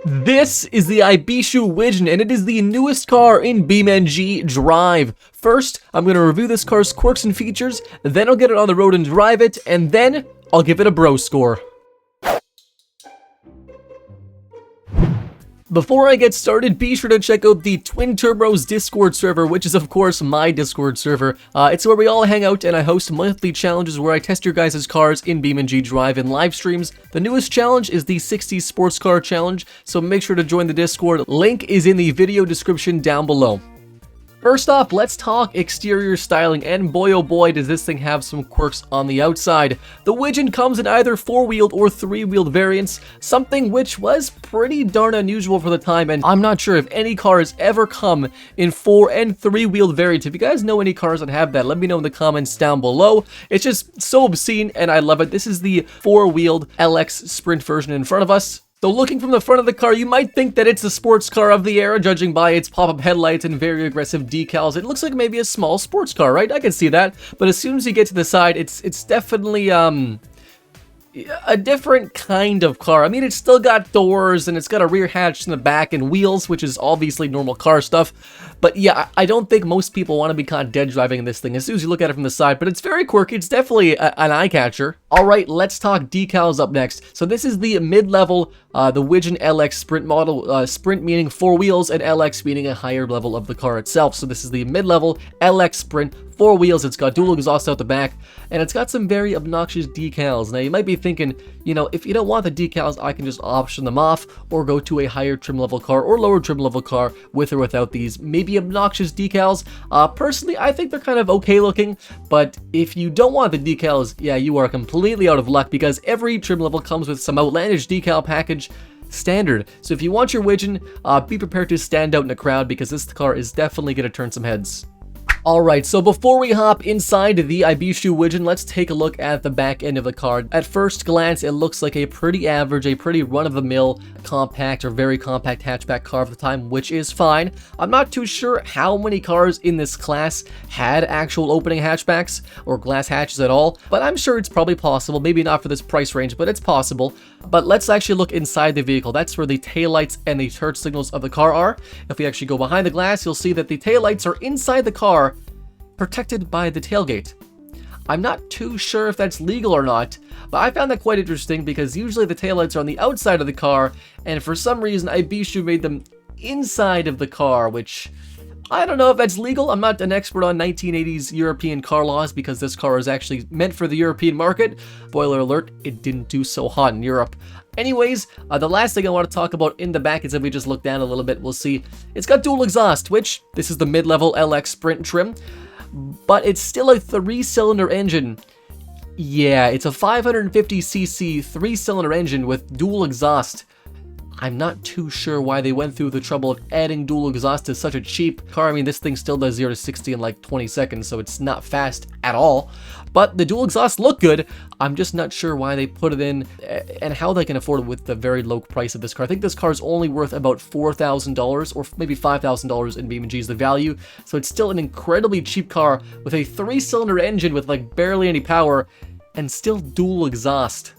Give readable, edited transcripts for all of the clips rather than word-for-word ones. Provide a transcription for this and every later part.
This is the Ibishu Wigeon, and it is the newest car in BeamNG Drive. First, I'm going to review this car's quirks and features, then I'll get it on the road and drive it, and then I'll give it a bro score. Before I get started, be sure to check out the TwinTurBros Discord server, which is of course my Discord server. It's where we all hang out and I host monthly challenges where I test your guys' cars in BeamNG Drive and live streams. The newest challenge is the 60s Sports Car Challenge, so make sure to join the Discord. Link is in the video description down below. First off, let's talk exterior styling, and boy oh boy does this thing have some quirks on the outside. The Widgeon comes in either 4-wheeled or 3-wheeled variants, something which was pretty darn unusual for the time, and I'm not sure if any car has ever come in 4- and 3-wheeled variants. If you guys know any cars that have that, let me know in the comments down below. It's just so obscene, and I love it. This is the 4-wheeled LX Sprint version in front of us. So looking from the front of the car, you might think that it's a sports car of the era, judging by its pop-up headlights and very aggressive decals. It looks like maybe a small sports car, right? I can see that. But as soon as you get to the side, it's definitely a different kind of car. I mean, it's still got doors and it's got a rear hatch in the back and wheels, which is obviously normal car stuff. But yeah, I don't think most people want to be caught dead driving this thing as soon as you look at it from the side, but it's very quirky. It's definitely an eye catcher. All right, let's talk decals up next. So this is the mid-level, the Widgeon LX Sprint model, Sprint meaning 4 wheels and LX meaning a higher level of the car itself. So this is the mid-level LX Sprint, 4 wheels. It's got dual exhaust out the back, and it's got some very obnoxious decals. Now you might be thinking, you know, if you don't want the decals, I can just option them off or go to a higher trim level car or lower trim level car with or without these maybe obnoxious decals. Personally, I think they're kind of okay looking, but if you don't want the decals, yeah, you are completely out of luck because every trim level comes with some outlandish decal package standard. So if you want your Widgeon, be prepared to stand out in a crowd because this car is definitely going to turn some heads. Alright, so before we hop inside the Ibishu Wigeon, let's take a look at the back end of the car. At first glance, it looks like a pretty average, a pretty run-of-the-mill compact or very compact hatchback car of the time, which is fine. I'm not too sure how many cars in this class had actual opening hatchbacks or glass hatches at all, but I'm sure it's probably possible. Maybe not for this price range, but it's possible. But let's actually look inside the vehicle. That's where the taillights and the turn signals of the car are. If we actually go behind the glass, you'll see that the taillights are inside the car, protected by the tailgate. I'm not too sure if that's legal or not, but I found that quite interesting because usually the taillights are on the outside of the car, and for some reason Ibishu made them inside of the car, which I don't know if that's legal. I'm not an expert on 1980s European car laws because this car is actually meant for the European market. Spoiler alert, it didn't do so hot in Europe. Anyways, the last thing I want to talk about in the back is if we just look down a little bit, we'll see it's got dual exhaust, which this is the mid-level LX Sprint trim, but it's still a 3-cylinder engine. Yeah, it's a 550cc 3-cylinder engine with dual exhaust. I'm not too sure why they went through the trouble of adding dual exhaust to such a cheap car. I mean, this thing still does 0 to 60 in like 20 seconds, so it's not fast at all. But the dual exhaust look good. I'm just not sure why they put it in and how they can afford it with the very low price of this car. I think this car is only worth about $4,000 or maybe $5,000 in BeamNG is the value. So it's still an incredibly cheap car with a 3-cylinder engine with like barely any power and still dual exhaust.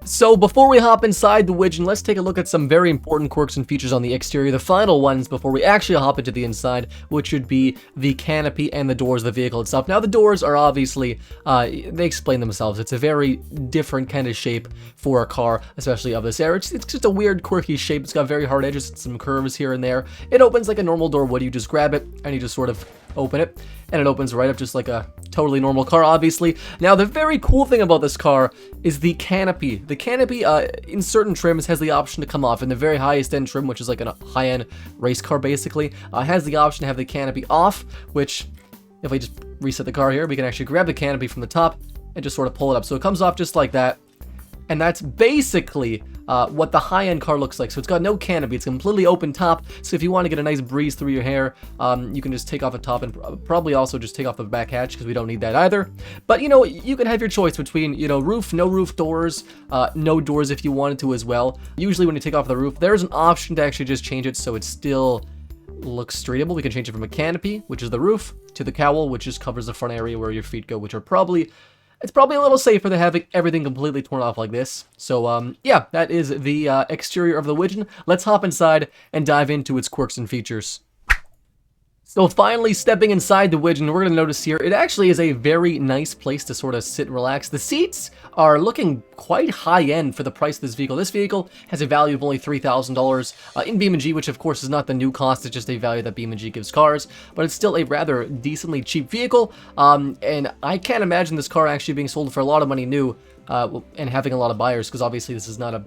So before we hop inside the Widgeon, let's take a look at some very important quirks and features on the exterior, the final ones before we actually hop into the inside, which would be the canopy and the doors of the vehicle itself. Now the doors are obviously, they explain themselves. It's a very different kind of shape for a car, especially of this era. It's just a weird quirky shape. It's got very hard edges and some curves here and there. It opens like a normal door would. You just grab it and you just sort of open it, and it opens right up just like a totally normal car, obviously. Now, the very cool thing about this car is the canopy. The canopy, in certain trims, has the option to come off. In the very highest end trim, which is like a high-end race car, basically, has the option to have the canopy off, which, if we just reset the car here, we can actually grab the canopy from the top and just sort of pull it up. So it comes off just like that. And that's basically what the high-end car looks like. So it's got no canopy. It's completely open top. So if you want to get a nice breeze through your hair, you can just take off the top and probably also just take off the back hatch because we don't need that either. But, you know, you can have your choice between, you know, roof, no roof doors, no doors if you wanted to as well. Usually when you take off the roof, there's an option to actually just change it so it still looks streetable. We can change it from a canopy, which is the roof, to the cowl, which just covers the front area where your feet go, which are probably it's probably a little safer than having everything completely torn off like this. So, yeah, that is the exterior of the Widgeon. Let's hop inside and dive into its quirks and features. So finally stepping inside the Widgeon, we're going to notice here, it actually is a very nice place to sort of sit and relax. The seats are looking quite high-end for the price of this vehicle. This vehicle has a value of only $3,000 in BeamNG, which of course is not the new cost, it's just a value that BeamNG gives cars, but it's still a rather decently cheap vehicle, and I can't imagine this car actually being sold for a lot of money new, and having a lot of buyers, because obviously this is not a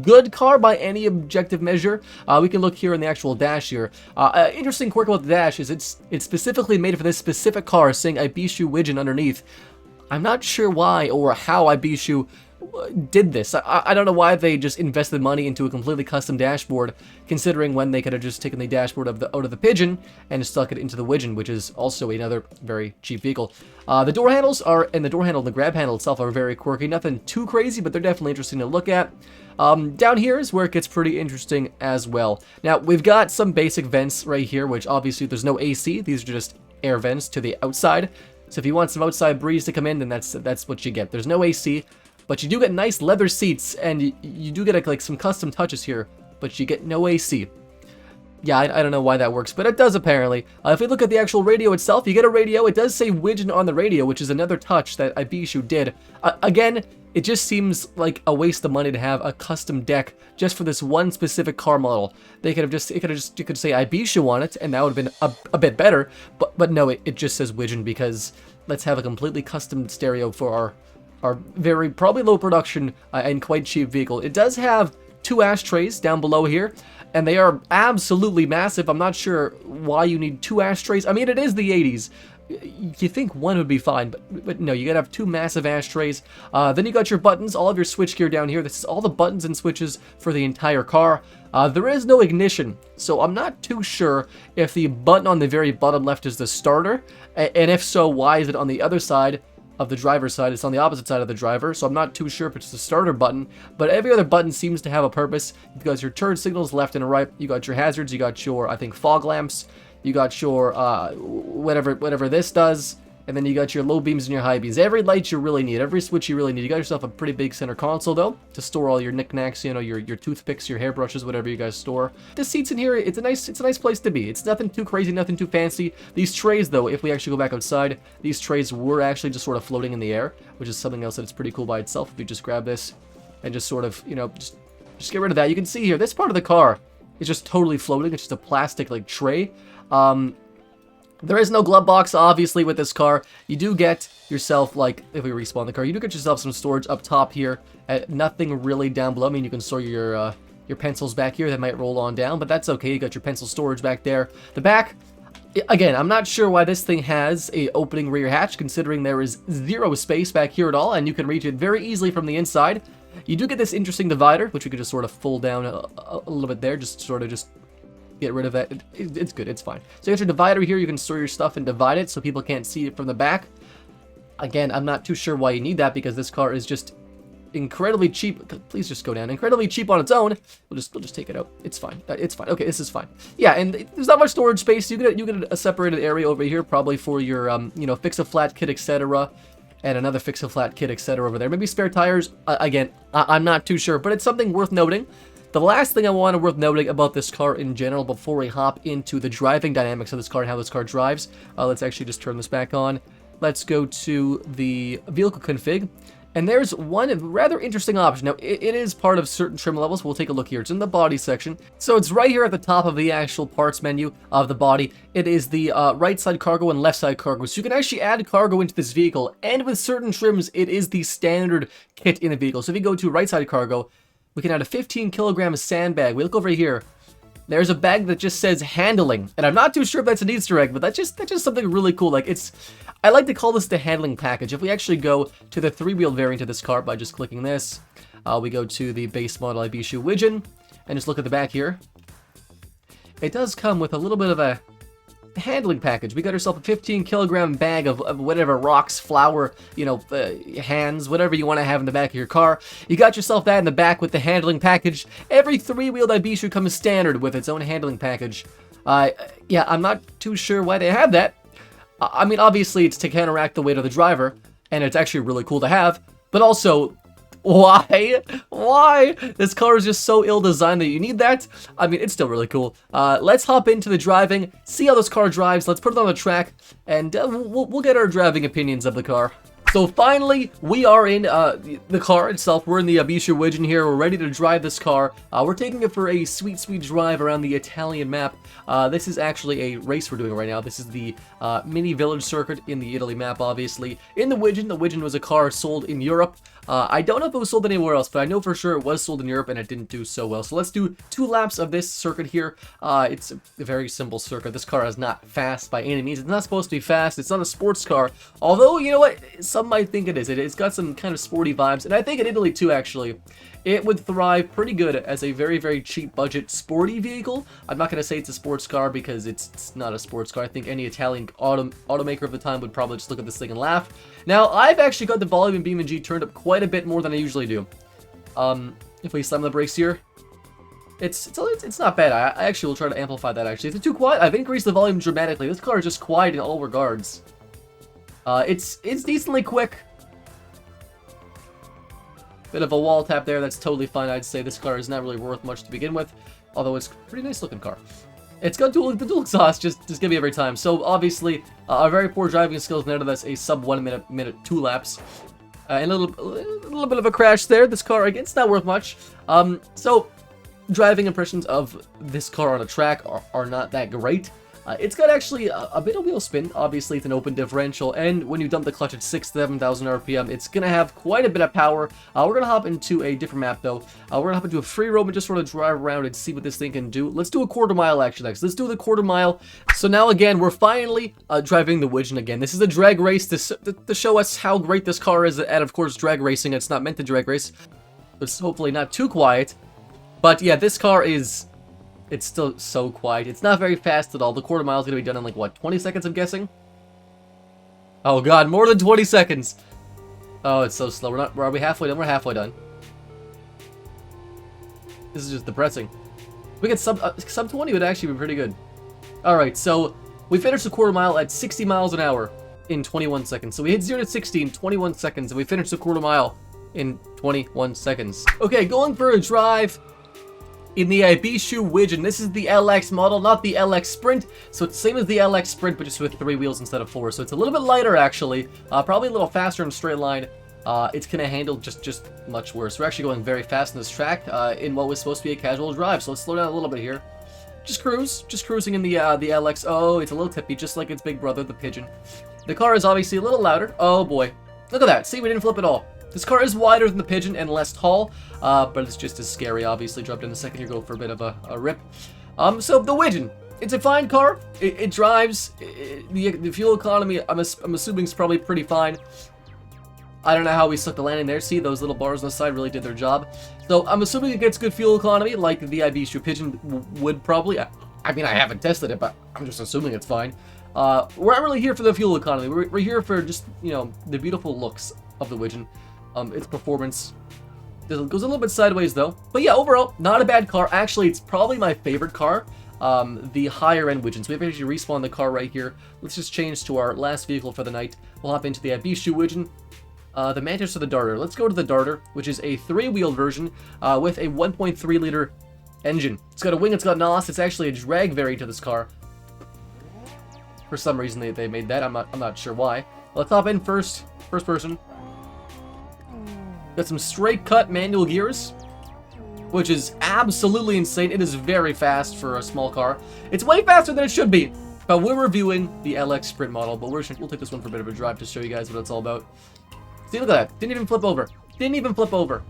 good car by any objective measure. We can look here in the actual dash here. Interesting quirk about the dash is it's specifically made for this specific car, saying Ibishu Wigeon underneath. I'm not sure why or how Ibishu did this. I don't know why they just invested money into a completely custom dashboard, considering when they could have just taken the dashboard out of the Pigeon and stuck it into the Widgeon, which is also another very cheap vehicle. The door handles and the grab handle itself are very quirky. Nothing too crazy, but they're definitely interesting to look at. Down here is where it gets pretty interesting as well. Now, we've got some basic vents right here, which obviously there's no AC. These are just air vents to the outside. So if you want some outside breeze to come in, then that's what you get. There's no AC, but you do get nice leather seats, and you do get like some custom touches here, but you get no AC. Yeah, I don't know why that works, but it does apparently. If we look at the actual radio itself, you get a radio. It does say Widgeon on the radio, which is another touch that Ibishu did. Again, it just seems like a waste of money to have a custom deck just for this one specific car model. You could say Ibishu on it, and that would have been a bit better. But no, it just says Widgeon, because let's have a completely custom stereo for our very probably low production and quite cheap vehicle. It does have 2 ashtrays down below here, and they are absolutely massive. I'm not sure why you need 2 ashtrays. I mean, it is the 80s. You think one would be fine, but no, you gotta have 2 massive ashtrays. Then you got your buttons, all of your switch gear down here. This is all the buttons and switches for the entire car. There is no ignition, so I'm not too sure if the button on the very bottom left is the starter, and if so, why is it on the other side of the driver's side? It's on the opposite side of the driver, so I'm not too sure if it's the starter button, but every other button seems to have a purpose. You've got your turn signals left and right, you got your hazards, you got your, I think, fog lamps, you got your, whatever this does, and then you got your low beams and your high beams. Every light you really need, every switch you really need. You got yourself a pretty big center console, though, to store all your knickknacks, you know, your toothpicks, your hairbrushes, whatever you guys store. The seats in here, it's a nice place to be. It's nothing too crazy, nothing too fancy. These trays, though, if we actually go back outside, these trays were actually just sort of floating in the air, which is something else that's pretty cool by itself. If you just grab this and just sort of, you know, just get rid of that. You can see here, this part of the car is just totally floating. It's just a plastic, like, tray. There is no glove box, obviously, with this car. You do get yourself, like, if we respawn the car, you do get yourself some storage up top here. Nothing really down below. I mean, you can store your pencils back here that might roll on down, but that's okay. You got your pencil storage back there. The back, again, I'm not sure why this thing has a opening rear hatch, considering there is 0 space back here at all, and you can reach it very easily from the inside. You do get this interesting divider, which we could just sort of fold down a little bit there, just get rid of that. It's good, it's fine. So you got your divider here, you can store your stuff and divide it so people can't see it from the back. Again, I'm not too sure why you need that, because this car is just incredibly cheap. Please just go down. Incredibly cheap on its own. We'll just take it out. It's fine. It's fine. Okay, this is fine. Yeah, and there's not much storage space. You get a separated area over here, probably for your you know, fix-a-flat kit, etc. And another fix-a-flat kit, etc. over there. Maybe spare tires. Again, I'm not too sure, but it's something worth noting. The last thing I want to worth noting about this car in general before we hop into the driving dynamics of this car and how this car drives, let's actually just turn this back on. Let's go to the vehicle config, and there's one rather interesting option. Now, it is part of certain trim levels. We'll take a look here. It's in the body section. So it's right here at the top of the actual parts menu of the body. It is the right side cargo and left side cargo. So you can actually add cargo into this vehicle, and with certain trims, it is the standard kit in the vehicle. So if you go to right side cargo, we can add a 15 kilogram sandbag. We look over here. There's a bag that just says handling, and I'm not too sure if that's an Easter egg, but that's just something really cool. Like, I like to call this the handling package. If we actually go to the 3-wheel variant of this car by just clicking this, we go to the base model Ibishu Wigeon, and just look at the back here. It does come with a little bit of a handling package. We got ourselves a 15 kilogram bag of whatever, rocks, flour, you know, hands, whatever you want to have in the back of your car. You got yourself that in the back with the handling package. Every 3-wheeled Ibishu comes standard with its own handling package. Yeah, I'm not too sure why they have that. I mean, obviously it's to counteract the weight of the driver, and it's actually really cool to have, but also, why? Why? This car is just so ill-designed that you need that. I mean, it's still really cool. Let's hop into the driving, see how this car drives. Let's put it on the track, and we'll get our driving opinions of the car. So finally, we are in the car itself. We're in the Ibishu Wigeon here. We're ready to drive this car. We're taking it for a sweet, sweet drive around the Italian map. This is actually a race we're doing right now. This is the mini village circuit in the Italy map, obviously. In the Wigeon was a car sold in Europe. I don't know if it was sold anywhere else, but I know for sure it was sold in Europe and it didn't do so well. So let's do 2 laps of this circuit here. It's a very simple circuit. This car is not fast by any means. It's not supposed to be fast. It's not a sports car. Although, you know what? Some might think it is. It's got some kind of sporty vibes. And I think in Italy too, actually, it would thrive pretty good as a very, very cheap budget sporty vehicle. I'm not going to say it's a sports car because it's not a sports car. I think any Italian automaker of the time would probably just look at this thing and laugh. Now, I've actually got the volume in BeamNG turned up quite a bit more than I usually do. If we slam the brakes here, it's not bad. I actually will try to amplify that, actually. Is it too quiet? I've increased the volume dramatically. This car is just quiet in all regards. It's decently quick. Bit of a wall tap there, that's totally fine. I'd say this car is not really worth much to begin with, although it's a pretty nice looking car. It's got the dual exhaust, just give me every time. So obviously, our very poor driving skills netted us a sub 1 minute 2 laps. And a little bit of a crash there. This car, again, it's not worth much. So driving impressions of this car on a track are not that great. It's got actually a bit of wheel spin. Obviously, it's an open differential, and when you dump the clutch at 6,000 to 7,000 RPM, it's going to have quite a bit of power. We're going to hop into a different map, though. We're going to hop into a free roam and just sort of drive around and see what this thing can do. Let's do a quarter mile, actually, next. Let's do the quarter mile. So now, again, we're finally driving the Widgeon again. This is a drag race to show us how great this car is at, of course, drag racing. It's not meant to drag race. It's hopefully not too quiet. But, yeah, this car is... It's still so quiet. It's not very fast at all. The quarter mile is going to be done in, like, what, 20 seconds, I'm guessing? Oh, God, more than 20 seconds. Oh, it's so slow. Are we halfway done? We're halfway done. This is just depressing. If we get sub 20 would actually be pretty good. Alright, so we finished the quarter mile at 60 miles an hour in 21 seconds. So we hit 0 to 60 in 21 seconds, and we finished the quarter mile in 21 seconds. Okay, going for a drive in the Ibishu Wigeon. This is the LX model, not the LX Sprint. So it's the same as the LX Sprint, but just with 3 wheels instead of 4. So it's a little bit lighter, actually. Probably a little faster in a straight line. It's going to handle just much worse. We're actually going very fast on this track in what was supposed to be a casual drive. So let's slow down a little bit here. Just cruising in the LX. Oh, it's a little tippy, just like its big brother, the Pigeon. The car is obviously a little louder. Oh boy. Look at that. See, we didn't flip at all. This car is wider than the Pigeon and less tall, but it's just as scary, obviously. Dropped in a second here, go for a bit of a rip. So the Widgeon, it's a fine car. It drives. The fuel economy, I'm assuming, is probably pretty fine. I don't know how we stuck the landing there. See, those little bars on the side really did their job. So I'm assuming it gets good fuel economy, like the Ibishu Pigeon would probably. I mean, I haven't tested it, but I'm just assuming it's fine. We're not really here for the fuel economy. We're here for just, you know, the beautiful looks of the Widgeon. Its performance goes a little bit sideways, though. But yeah, overall, not a bad car. Actually, it's probably my favorite car. The higher-end Widgeons. We have actually respawned the car right here. Let's just change to our last vehicle for the night. We'll hop into the Ibishu Wigeon. The Mantis or the Darter. Let's go to the Darter, which is a 3-wheeled version with a 1.3-liter engine. It's got a wing, it's got NOS. It's actually a drag variant to this car. For some reason, they made that. I'm not sure why. Let's hop in first person. Got some straight cut manual gears, which is absolutely insane. It is very fast for a small car. It's way faster than it should be. But we're reviewing the LX Sprint model, but we'll take this one for a bit of a drive to show you guys what it's all about. See, look at that. Didn't even flip over. Didn't even flip over.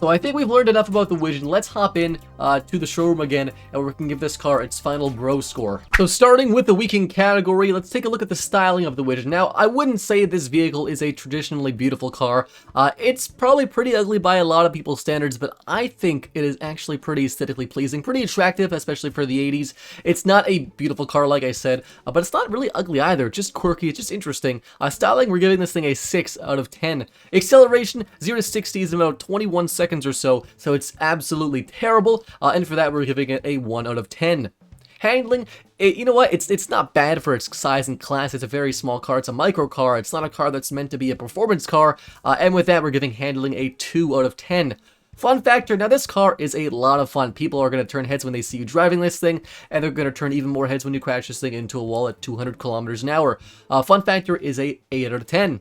So I think we've learned enough about the Widgeon. Let's hop in to the showroom again, and we can give this car its final bro score. So starting with the weekend category, let's take a look at the styling of the Widgeon. Now, I wouldn't say this vehicle is a traditionally beautiful car. It's probably pretty ugly by a lot of people's standards, but I think it is actually pretty aesthetically pleasing, pretty attractive, especially for the 80s. It's not a beautiful car, like I said, but it's not really ugly either. Just quirky, it's just interesting. Styling, we're giving this thing a 6 out of 10. Acceleration, 0 to 60 is in about 21 seconds or so it's absolutely terrible, and for that we're giving it a 1 out of 10. Handling, you know what? It's not bad for its size and class. It's a very small car. It's a micro car. It's not a car that's meant to be a performance car. And with that, we're giving handling a 2 out of 10. Fun factor, now this car is a lot of fun. People are going to turn heads when they see you driving this thing, and they're going to turn even more heads when you crash this thing into a wall at 200 kilometers an hour. Fun factor is a 8 out of 10.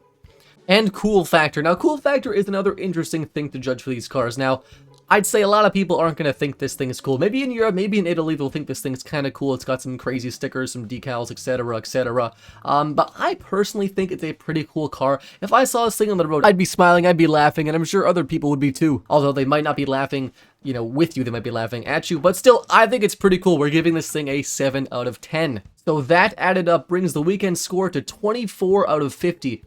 And cool factor. Now, cool factor is another interesting thing to judge for these cars. Now, I'd say a lot of people aren't going to think this thing is cool. Maybe in Europe, maybe in Italy, they'll think this thing's kind of cool. It's got some crazy stickers, some decals, etc., etc. But I personally think it's a pretty cool car. If I saw this thing on the road, I'd be smiling, I'd be laughing, and I'm sure other people would be too. Although they might not be laughing, you know, with you, they might be laughing at you. But still, I think it's pretty cool. We're giving this thing a 7 out of 10. So that added up brings the weekend score to 24 out of 50.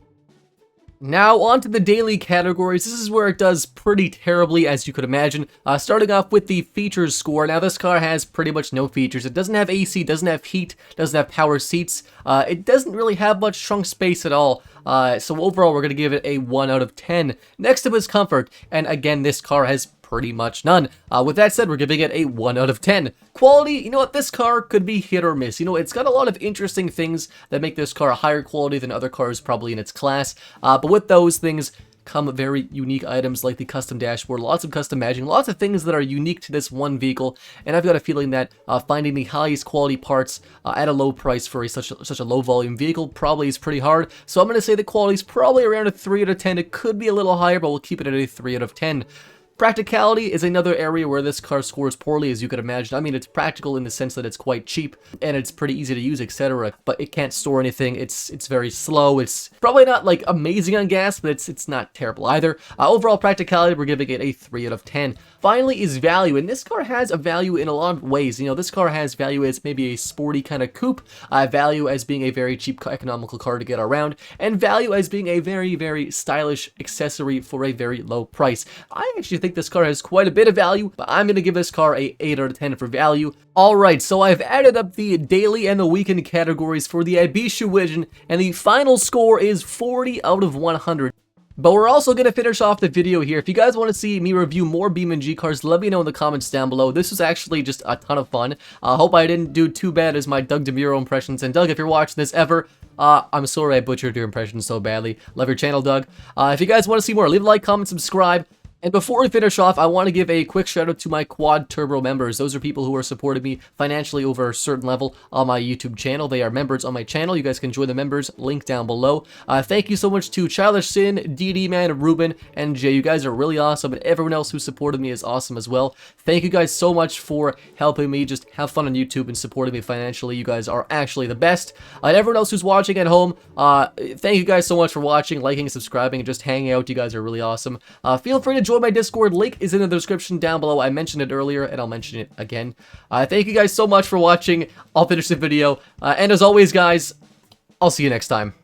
Now, on to the daily categories. This is where it does pretty terribly, as you could imagine. Starting off with the features score. Now, this car has pretty much no features. It doesn't have AC, doesn't have heat, doesn't have power seats. It doesn't really have much trunk space at all. So overall, we're going to give it a 1 out of 10. Next up is comfort. And again, this car has pretty much none. With that said, we're giving it a 1 out of 10. Quality, you know what, this car could be hit or miss. You know, it's got a lot of interesting things that make this car a higher quality than other cars probably in its class. But with those things come very unique items like the custom dashboard, lots of custom badging, lots of things that are unique to this one vehicle. And I've got a feeling that finding the highest quality parts at a low price for such a low volume vehicle probably is pretty hard. So I'm going to say the quality is probably around a 3 out of 10. It could be a little higher, but we'll keep it at a 3 out of 10. Practicality is another area where this car scores poorly, as you could imagine. I mean, it's practical in the sense that it's quite cheap, and it's pretty easy to use, etc. But it can't store anything. It's very slow. It's probably not, like, amazing on gas, but it's not terrible either. Overall practicality, we're giving it a 3 out of 10. Finally is value, and this car has a value in a lot of ways. You know, this car has value as maybe a sporty kind of coupe, value as being a very cheap, economical car to get around, and value as being a very, very stylish accessory for a very low price. I actually think this car has quite a bit of value, but I'm going to give this car a 8 out of 10 for value. Alright, so I've added up the daily and the weekend categories for the Ibishu Wigeon, and the final score is 40 out of 100. But we're also going to finish off the video here. If you guys want to see me review more BeamNG cars, let me know in the comments down below. This was actually just a ton of fun. I hope I didn't do too bad as my Doug DeMuro impressions. And Doug, if you're watching this ever, I'm sorry I butchered your impression so badly. Love your channel, Doug. If you guys want to see more, leave a like, comment, subscribe. And before we finish off, I want to give a quick shout out to my Quad Turbo members. Those are people who are supporting me financially over a certain level on my YouTube channel. They are members on my channel. You guys can join the members, link down below. Thank you so much to Childish Sin, DD Man, Ruben, and Jay. You guys are really awesome, and everyone else who supported me is awesome as well. Thank you guys so much for helping me just have fun on YouTube and supporting me financially. You guys are actually the best. And everyone else who's watching at home, thank you guys so much for watching, liking, subscribing, and just hanging out. You guys are really awesome. Feel free to join my Discord. Link is in the description down below. I mentioned it earlier, and I'll mention it again. Thank you guys so much for watching. I'll finish the video. And as always, guys, I'll see you next time.